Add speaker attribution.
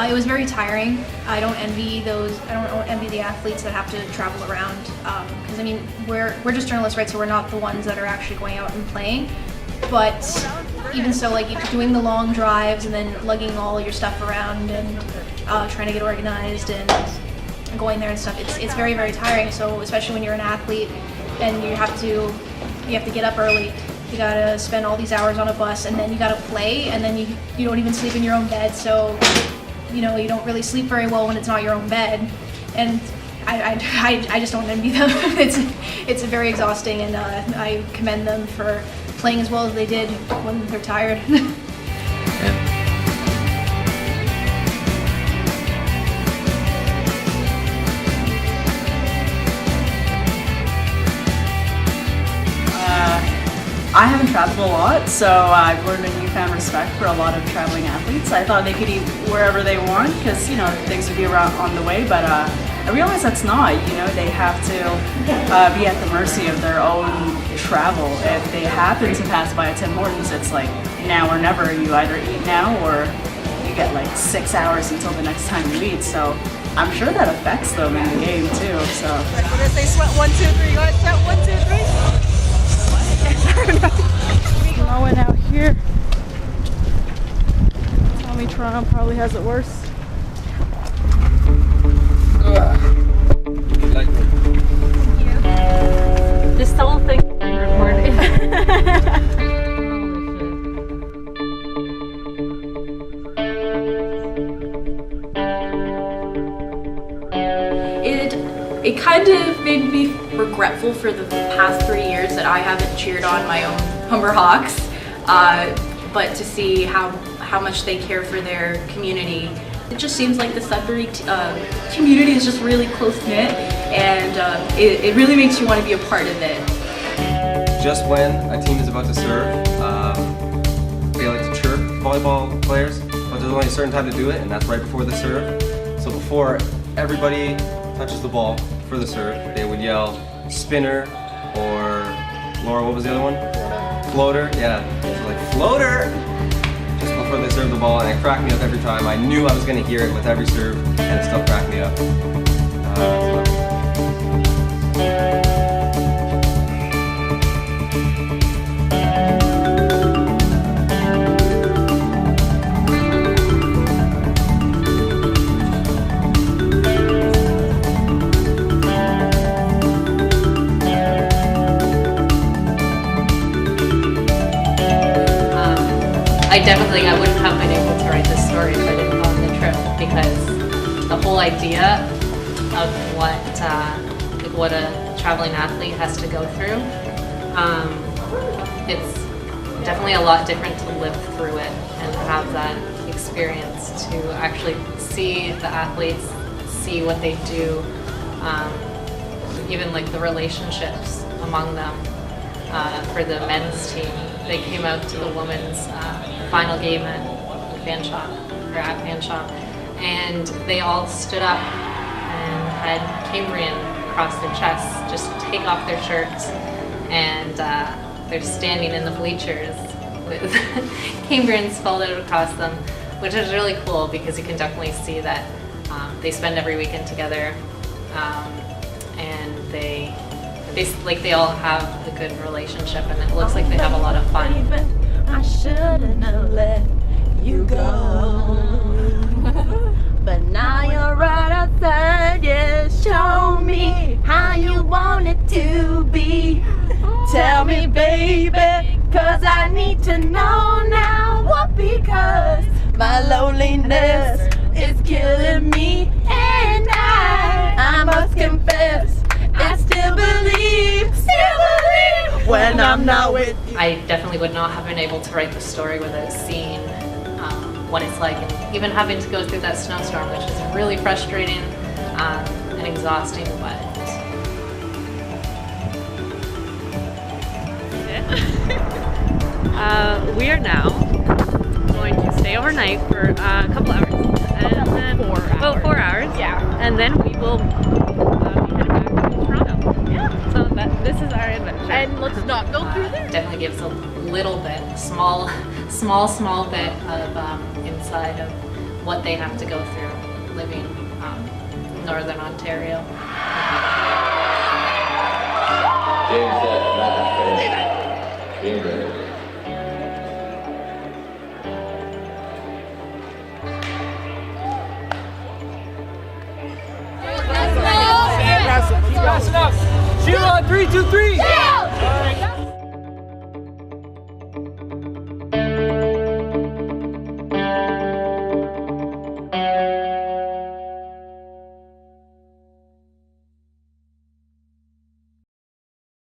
Speaker 1: It was very tiring. I don't envy the athletes that have to travel around. Because I mean, we're just journalists, right? So we're not the ones that are actually going out and playing. But even so, like doing the long drives and then lugging all your stuff around and trying to get organized and going there and stuff, it's very, very tiring. So especially when you're an athlete and you have to get up early. You gotta spend all these hours on a bus, and then you gotta play, and then you don't even sleep in your own bed. So you don't really sleep very well when it's not your own bed, and I just don't envy them. It's very exhausting, and I commend them for playing as well as they did when they're tired.
Speaker 2: I haven't traveled a lot, so I've learned a newfound respect for a lot of traveling athletes. I thought they could eat wherever they want because, things would be around on the way, but I realized that's not. They have to be at the mercy of their own travel. If they happen to pass by a Tim Hortons, it's like now or never. You either eat now or you get like 6 hours until the next time you eat. So I'm sure that affects them in the game too. So.
Speaker 3: Like when they sweat 1, 2, 3, you guys sweat 1, 2, 3.
Speaker 2: Snowing out here. Tell me Toronto probably has it worse.
Speaker 4: This whole thing is recorded.
Speaker 5: It kind of made me regretful for the past 3 years that I haven't cheered on my own Humber Hawks, but to see how much they care for their community. It just seems like the Sudbury community is just really close-knit, and it really makes you want to be a part of it.
Speaker 6: Just when a team is about to serve, they like to chirp volleyball players, but there's only a certain time to do it, and that's right before the serve. So before everybody touches the ball for the serve, they would yell spinner, or Laura, what was the other one? Floater. Yeah, so like floater just before they serve the ball, and it cracked me up every time. I knew I was going to hear it with every serve, and it still cracked me up.
Speaker 4: I wouldn't have been able to write this story if I didn't go on the trip, because the whole idea of what a traveling athlete has to go through, it's definitely a lot different to live through it and have that experience, to actually see the athletes, see what they do, even like the relationships among them. For the men's team, they came out to the women's final game at Fanshawe, and they all stood up and had Cambrian across their chests, just take off their shirts, and they're standing in the bleachers with Cambrian spelled out across them, which is really cool because you can definitely see that they spend every weekend together, and they all have a good relationship, and it looks like they have a lot of fun.
Speaker 7: I shouldn't have let you go, but now you're right outside. Yeah, show me how you want it to be. Tell me, baby, 'cause I need to know now. What? Because my loneliness is killing me, and I when I'm not with you.
Speaker 4: I definitely would not have been able to write the story without seeing what it's like, and even having to go through that snowstorm, which is really frustrating and exhausting, but
Speaker 8: we are now going to stay overnight for a couple hours. And then, 4 hours. About 4 hours. Yeah. And then we will be headed back to Toronto. Yeah. So this is our adventure.
Speaker 7: And let's not go through there.
Speaker 4: definitely gives a little bit, small bit of insight of what they have to go through living in Northern Ontario.
Speaker 3: Pass it up. Sheila, 3, 2, 3.